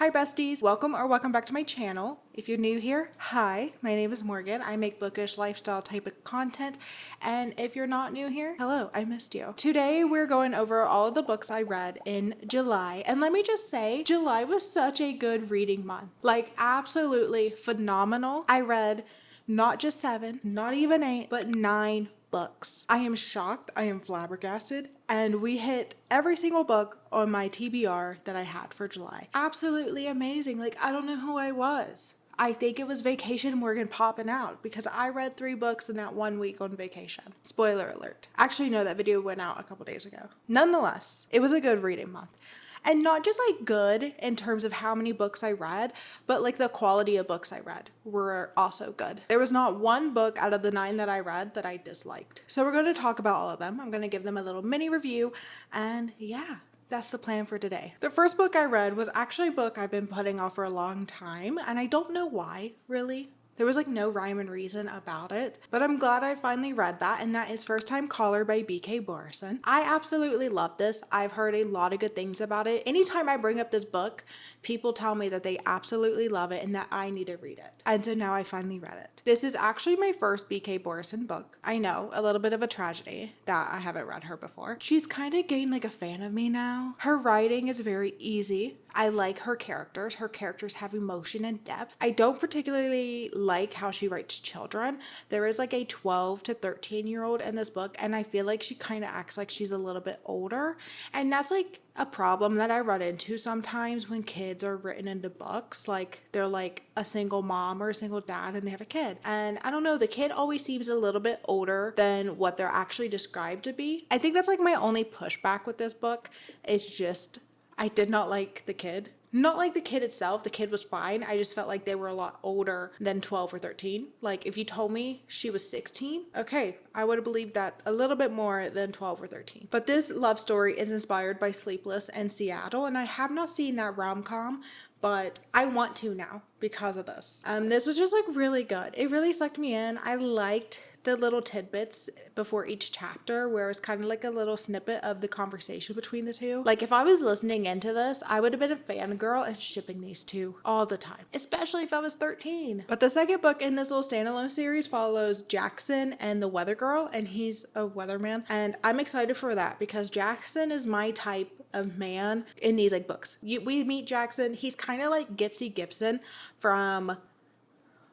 Hi besties, welcome back to my channel. If you're new here, hi, my name is Morgan. I make bookish lifestyle type of content, and if you're not new here, hello, I missed you. Today we're going over all of the books I read in July, and let me just say, July was such a good reading month. Like absolutely phenomenal. I read not just 7, not even 8, but 9 books. I am shocked, I am flabbergasted, and we hit every single book on my TBR that I had for July. Absolutely amazing. Like, I don't know who I was. I think it was Vacation Morgan popping out because I read 3 books in that 1 week on vacation. Spoiler alert. Actually, no, that video went out a couple days ago. Nonetheless, it was a good reading month. And not just like good in terms of how many books I read, but like the quality of books I read were also good. There was not one book out of the 9 that I read that I disliked. So we're going to talk about all of them. I'm going to give them a little mini review, and yeah, that's the plan for today. The first book I read was actually a book I've been putting off for a long time, and I don't know why, really. There was like no rhyme and reason about it, but I'm glad I finally read that, and that is First Time Caller by B.K. Borison. I absolutely love this. I've heard a lot of good things about it. Anytime I bring up this book, people tell me that they absolutely love it and that I need to read it. And so now I finally read it. This is actually my first B.K. Borison book. I know, a little bit of a tragedy that I haven't read her before. She's kind of gained like a fan of me now. Her writing is very easy. I like her characters. Her characters have emotion and depth. I don't particularly like how she writes children. There is like a 12 to 13-year-old in this book, and I feel like she kind of acts like she's a little bit older. And that's like a problem that I run into sometimes when kids are written into books. Like they're like a single mom or a single dad and they have a kid. And I don't know, the kid always seems a little bit older than what they're actually described to be. I think that's like my only pushback with this book. It's just I did not like the kid. Not like the kid itself. The kid was fine. I just felt like they were a lot older than 12 or 13. Like if you told me she was 16, okay, I would have believed that a little bit more than 12 or 13. But this love story is inspired by Sleepless and Seattle, and I have not seen that rom-com, but I want to now because of this. This was just like really good. It really sucked me in. I liked the little tidbits before each chapter where it's kind of like a little snippet of the conversation between the two. Like if I was listening into this, I would have been a fangirl and shipping these two all the time, especially if I was 13. But the second book in this little standalone series follows Jackson and the weather girl, and he's a weatherman, and I'm excited for that because Jackson is my type of man in these like books. We meet Jackson. He's kind of like Gibson from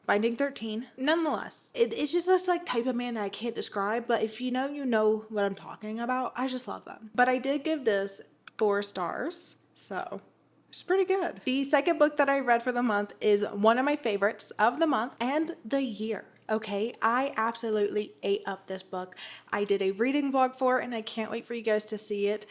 Binding 13. Nonetheless, it's just this like type of man that I can't describe, but if you know what I'm talking about. I just love them. But I did give this 4 stars, so it's pretty good. The second book that I read for the month is one of my favorites of the month and the year. Okay, I absolutely ate up this book. I did a reading vlog for it, and I can't wait for you guys to see it.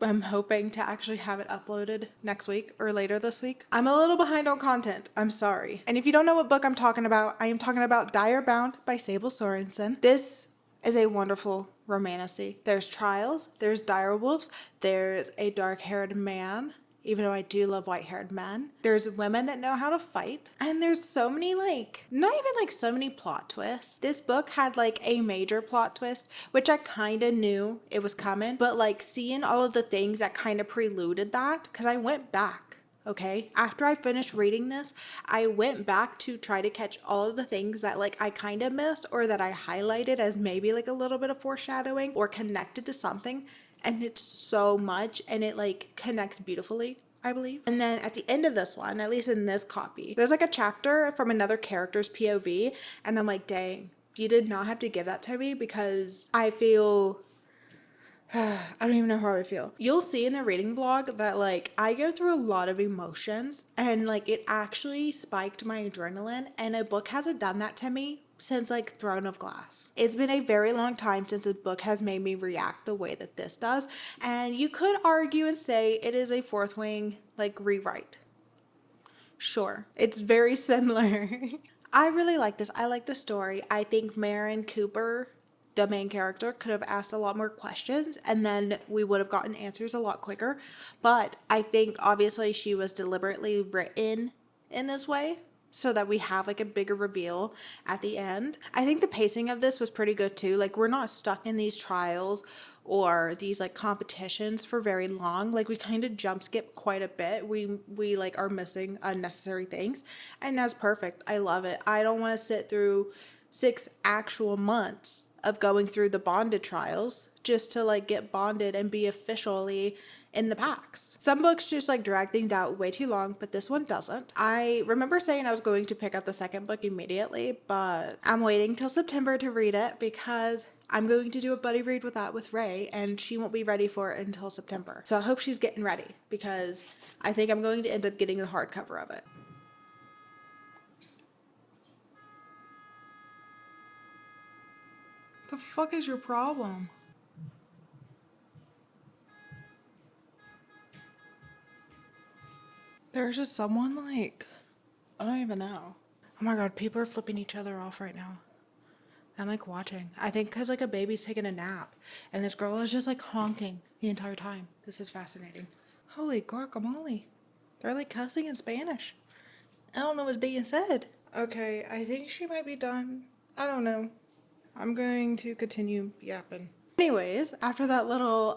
I'm hoping to actually have it uploaded next week or later this week. I'm a little behind on content. I'm sorry. And if you don't know what book I'm talking about, I am talking about Dire Bound by Sable Sorenson. This is a wonderful romantasy. There's trials, there's dire wolves, there's a dark-haired man, even though I do love white-haired men. There's women that know how to fight. And there's so many not even like so many plot twists. This book had like a major plot twist, which I kind of knew it was coming. But like seeing all of the things that kind of preluded that, because I went back. Okay, after I finished reading this, I went back to try to catch all of the things that like I kind of missed or that I highlighted as maybe like a little bit of foreshadowing or connected to something. And it's so much, and it like connects beautifully, I believe. And then at the end of this one, at least in this copy, there's like a chapter from another character's POV, and I'm like, dang, you did not have to give that to me because I feel I don't even know how I feel. You'll see in the reading vlog that like I go through a lot of emotions, and like it actually spiked my adrenaline, and a book hasn't done that to me since like Throne of Glass. It's been a very long time since a book has made me react the way that this does, and you could argue and say it is a Fourth Wing like rewrite. Sure, it's very similar. I really like this. I like the story. I think Maren Cooper, the main character, could have asked a lot more questions and then we would have gotten answers a lot quicker. But I think obviously she was deliberately written in this way so that we have like a bigger reveal at the end. I think the pacing of this was pretty good too. Like we're not stuck in these trials or these like competitions for very long. Like we kind of jump skip quite a bit. We like are missing unnecessary things, and that's perfect. I love it. I don't want to sit through 6 actual months of going through the bonded trials just to like get bonded and be officially in the packs. Some books just like drag things out way too long, but this one doesn't. I remember saying I was going to pick up the second book immediately, but I'm waiting till September to read it because I'm going to do a buddy read with that with Ray, and she won't be ready for it until September. So I hope she's getting ready because I think I'm going to end up getting the hardcover of it. The fuck is your problem? There's just someone like, I don't even know. Oh my god, people are flipping each other off right now. I'm like watching. I think because like a baby's taking a nap and this girl is just like honking the entire time. This is fascinating. Holy guacamole. They're like cussing in Spanish. I don't know what's being said. Okay, I think she might be done. I don't know. I'm going to continue yapping. Anyways, after that little,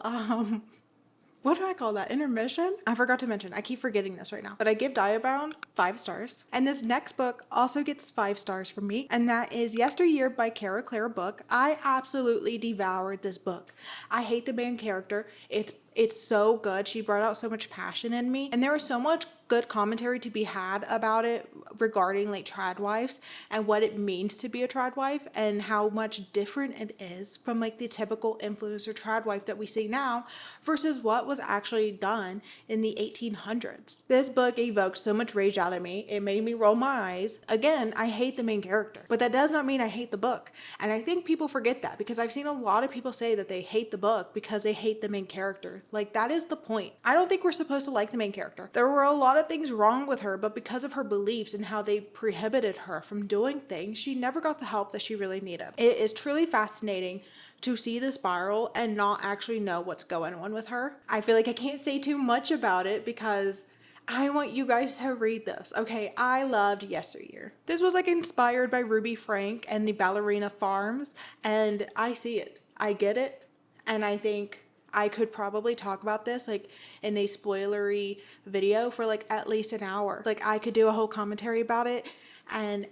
what do I call that? Intermission? I forgot to mention. I keep forgetting this right now. But I give Diabound 5 stars. And this next book also gets 5 stars from me. And that is Yesteryear by Caro book. I absolutely devoured this book. I hate the main character. It's so good. She brought out so much passion in me. And there was so much good commentary to be had about it regarding like trad wives and what it means to be a trad wife and how much different it is from like the typical influencer trad wife that we see now versus what was actually done in the 1800s. This book evoked so much rage out of me. It made me roll my eyes. Again, I hate the main character, but that does not mean I hate the book. And I think people forget that because I've seen a lot of people say that they hate the book because they hate the main character. Like that is the point. I don't think we're supposed to like the main character. There were a lot of things wrong with her, but because of her beliefs and how they prohibited her from doing things, she never got the help that she really needed. It is truly fascinating to see the spiral and not actually know what's going on with her. I feel like I can't say too much about it because I want you guys to read this. Okay, I loved Yesteryear. This was like inspired by Ruby Frank and the Ballerina Farms, and I see it. I get it, and I think I could probably talk about this like in a spoilery video for like at least an hour. Like I could do a whole commentary about it, and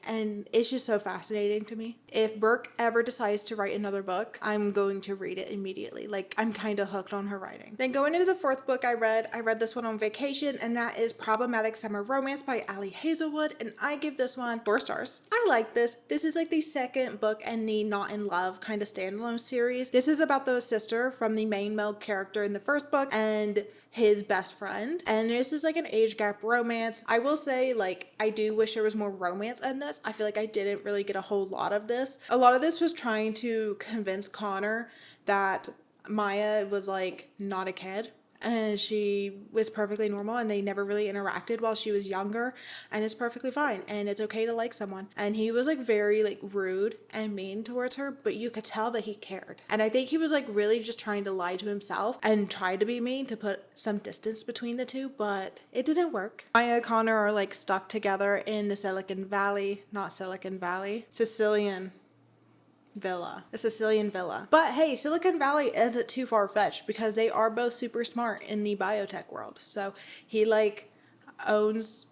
it's just so fascinating to me. If Burke ever decides to write another book, I'm going to read it immediately. Like I'm kind of hooked on her writing. Then going into the 4th book I read this one on vacation, and that is Problematic Summer Romance by Hazelwood, and I give this one 4 stars. I like this. This is like the second book in the Not in Love kind of standalone series. This is about the sister from the main male character in the first book and his best friend, and this is like an age gap romance. I will say, like, I do wish there was more romance in this. I feel like I didn't really get a whole lot of this. A lot of this was trying to convince Connor that Maya was like not a kid and she was perfectly normal and they never really interacted while she was younger, and it's perfectly fine and it's okay to like someone. And he was like very like rude and mean towards her, but you could tell that he cared. And I think he was like really just trying to lie to himself and try to be mean to put some distance between the two, but it didn't work. Maya and Connor are like stuck together in the Sicilian villa. But hey, Silicon Valley isn't too far-fetched because they are both super smart in the biotech world. So he like owns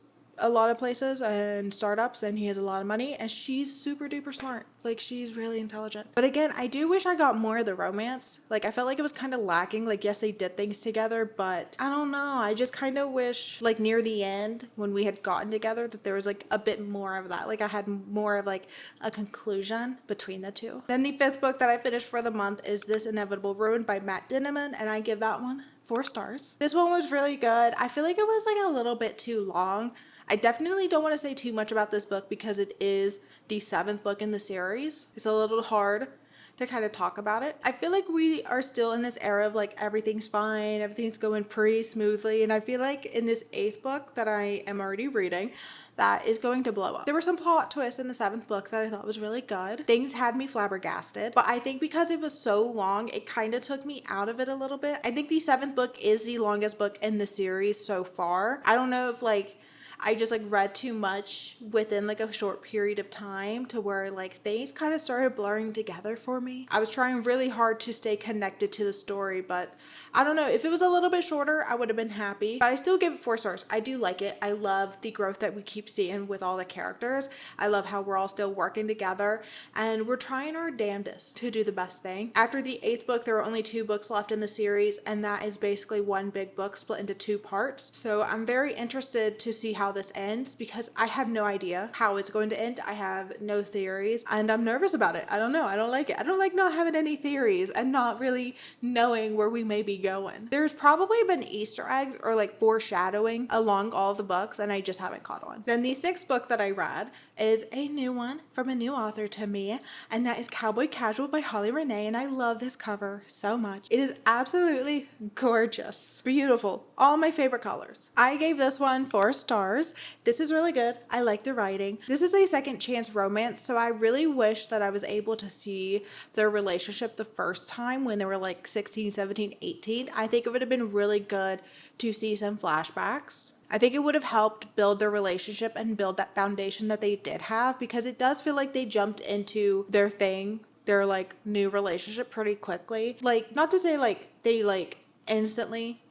a lot of places and startups, and he has a lot of money, and she's super duper smart. Like she's really intelligent. But again, I do wish I got more of the romance. Like I felt like it was kind of lacking. Like yes, they did things together, but I don't know. I just kind of wish like near the end when we had gotten together that there was like a bit more of that. Like I had more of like a conclusion between the two. Then the 5th book that I finished for the month is This Inevitable Ruin by Matt Dinniman, and I give that one 4 stars. This one was really good. I feel like it was like a little bit too long. I definitely don't want to say too much about this book because it is the 7th book in the series. It's a little hard to kind of talk about it. I feel like we are still in this era of like everything's fine, everything's going pretty smoothly, and I feel like in this 8th book that I am already reading, that is going to blow up. There were some plot twists in the 7th book that I thought was really good. Things had me flabbergasted, but I think because it was so long, it kind of took me out of it a little bit. I think the 7th book is the longest book in the series so far. I don't know if like I just like read too much within like a short period of time to where like things kind of started blurring together for me. I was trying really hard to stay connected to the story, but I don't know, if it was a little bit shorter, I would have been happy, but I still give it 4 stars. I do like it. I love the growth that we keep seeing with all the characters. I love how we're all still working together and we're trying our damnedest to do the best thing. After the 8th book, there were only 2 books left in the series, and that is basically one big book split into 2 parts. So I'm very interested to see how this ends because I have no idea how it's going to end. I have no theories and I'm nervous about it. I don't know. I don't like it. I don't like not having any theories and not really knowing where we may be going. There's probably been Easter eggs or like foreshadowing along all the books and I just haven't caught on. Then the 6th book that I read is a new one from a new author to me, and that is Cowboy Casual by Renee, and I love this cover so much. It is absolutely gorgeous, beautiful, all my favorite colors. I gave this one 4 stars. This is really good. I like the writing. This is a second chance romance, so I really wish that I was able to see their relationship the first time when they were like 16, 17, 18. I think it would have been really good to see some flashbacks. I think it would have helped build their relationship and build that foundation that they did have, because it does feel like they jumped into their like new relationship pretty quickly. Like, not to say like they like instantly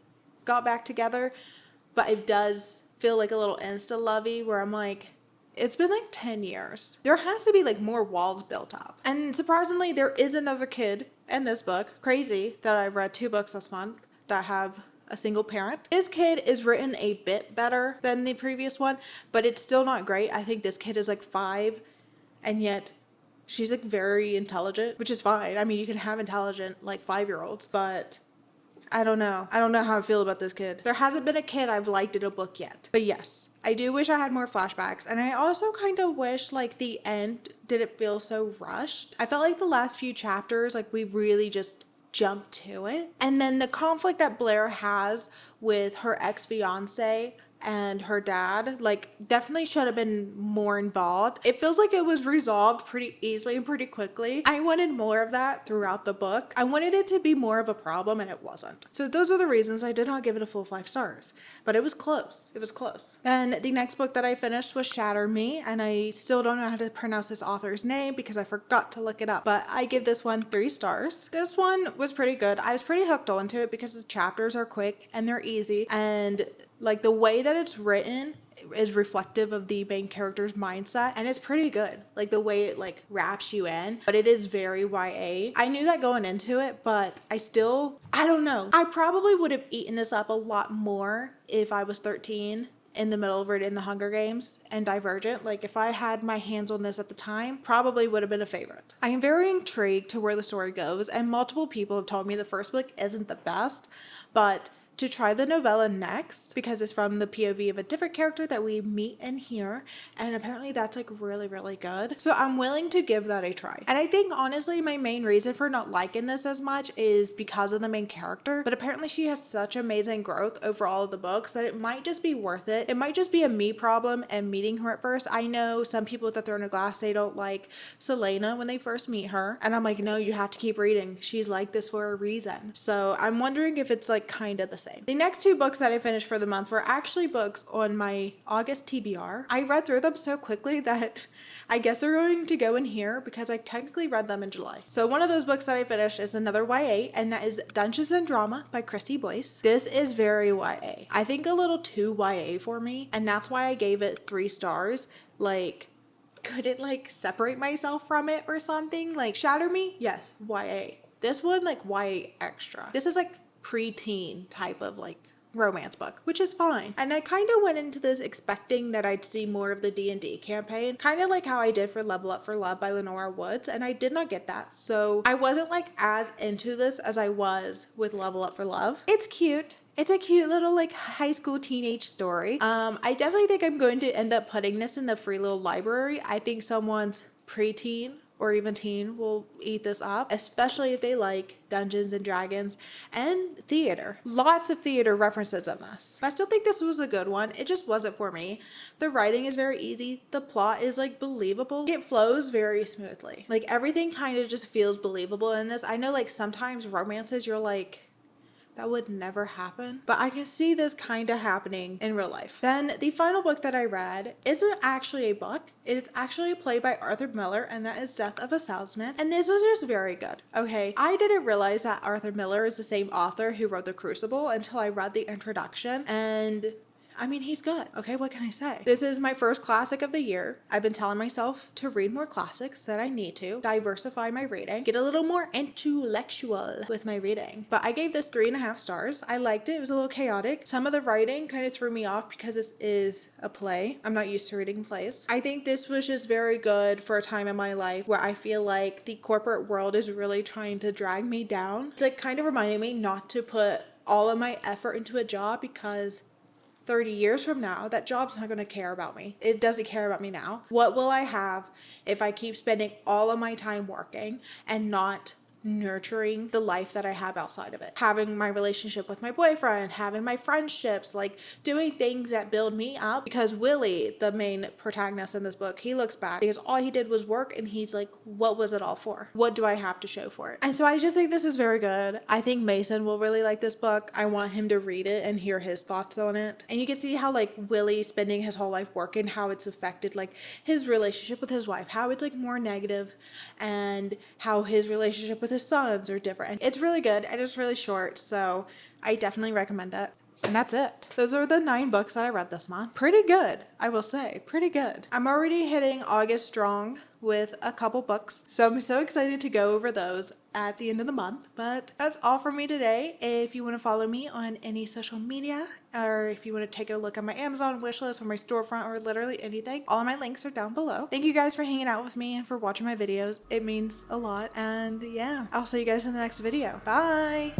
got back together, but it does feel like a little insta lovey where I'm like, it's been like 10 years. There has to be like more walls built up. And surprisingly, there is another kid in this book, crazy, that I've read 2 books this month that have a single parent. This kid is written a bit better than the previous one, but it's still not great. I think this kid is like 5 and yet she's like very intelligent, which is fine. I mean, you can have intelligent like 5-year-olds, but I don't know. I don't know how I feel about this kid. There hasn't been a kid I've liked in a book yet. But yes, I do wish I had more flashbacks. And I also kind of wish like the end didn't feel so rushed. I felt like the last few chapters, like we really just jumped to it. And then the conflict that Blair has with her ex-fiance and her dad, like, definitely should have been more involved. It feels like it was resolved pretty easily and pretty quickly. I wanted more of that throughout the book. I wanted it to be more of a problem, and it wasn't. So those are the reasons I did not give it a full 5 stars, but it was close. It was close. And the next book that I finished was Shatter Me, and I still don't know how to pronounce this author's name because I forgot to look it up, but I give this one 3 stars. This one was pretty good. I was pretty hooked onto it because the chapters are quick and they're easy, and like the way that it's written is reflective of the main character's mindset, and it's pretty good. Like the way it like wraps you in, but it is very YA. I knew that going into it, but I don't know. I probably would have eaten this up a lot more if I was 13 in the middle of reading The Hunger Games and Divergent. Like if I had my hands on this at the time, probably would have been a favorite. I am very intrigued to where the story goes, and multiple people have told me the first book isn't the best, but to try the novella next because it's from the POV of a different character that we meet and hear, and apparently that's like really, really good. So I'm willing to give that a try. And I think honestly my main reason for not liking this as much is because of the main character, but apparently she has such amazing growth over all of the books that it might just be worth it. It might just be a me problem and meeting her at first. I know some people with the Throne of Glass, they don't like Selena when they first meet her, and I'm like, no, you have to keep reading. She's like this for a reason. So I'm wondering if it's like kind of the same. The next 2 books that I finished for the month were actually books on my August TBR. I read through them so quickly that I guess they're going to go in here because I technically read them in July. So one of those books that I finished is another YA, and that is Dungeons and Drama by Kristy Boyce. This is very YA. I think a little too YA for me, and that's why I gave it 3 stars. Like, couldn't like separate myself from it or something. Like Shatter Me, yes, YA. This one, like YA extra. This is like preteen type of like romance book, which is fine. And I kind of went into this expecting that I'd see more of the D&D campaign, kind of like how I did for Level Up for Love by Lenora Woods, and I did not get that. So I wasn't like as into this as I was with Level Up for Love. It's cute. It's a cute little like high school teenage story. I definitely think I'm going to end up putting this in the free little library. I think someone's preteen or even teen will eat this up, especially if they like Dungeons and Dragons and theater. Lots of theater references in this. But I still think this was a good one. It just wasn't for me. The writing is very easy. The plot is like believable. It flows very smoothly. Like everything kind of just feels believable in this. I know like sometimes romances you're like, that would never happen, but I can see this kind of happening in real life. Then the final book that I read isn't actually a book. It is actually a play by Arthur Miller, and that is Death of a Salesman. And this was just very good. Okay, I didn't realize that Arthur Miller is the same author who wrote The Crucible until I read the introduction, and I mean, he's good. Okay, what can I say? This is my first classic of the year. I've been telling myself to read more classics, that I need to diversify my reading, get a little more intellectual with my reading. But I gave this 3.5 stars. I liked it. It was a little chaotic. Some of the writing kind of threw me off because this is a play. I'm not used to reading plays. I think this was just very good for a time in my life where I feel like the corporate world is really trying to drag me down. It's like kind of reminding me not to put all of my effort into a job, because 30 years from now, that job's not going to care about me. It doesn't care about me now. What will I have if I keep spending all of my time working and not nurturing the life that I have outside of it? Having my relationship with my boyfriend, having my friendships, like doing things that build me up. Because Willie, the main protagonist in this book, he looks back because all he did was work, and he's like, what was it all for? What do I have to show for it? And so I just think this is very good. I think Mason will really like this book. I want him to read it and hear his thoughts on it. And you can see how like Willie spending his whole life working, how it's affected like his relationship with his wife, how it's like more negative, and how his relationship with his sons are different. And it's really good and it's really short, so I definitely recommend it. And that's it. Those are the 9 books that I read this month. Pretty good, I will say. Pretty good. I'm already hitting August strong with a couple books, so I'm so excited to go over those at the end of the month. But that's all from me today. If you want to follow me on any social media, or if you want to take a look at my Amazon wishlist or my storefront or literally anything, all of my links are down below. Thank you guys for hanging out with me and for watching my videos. It means a lot. And yeah, I'll see you guys in the next video. Bye!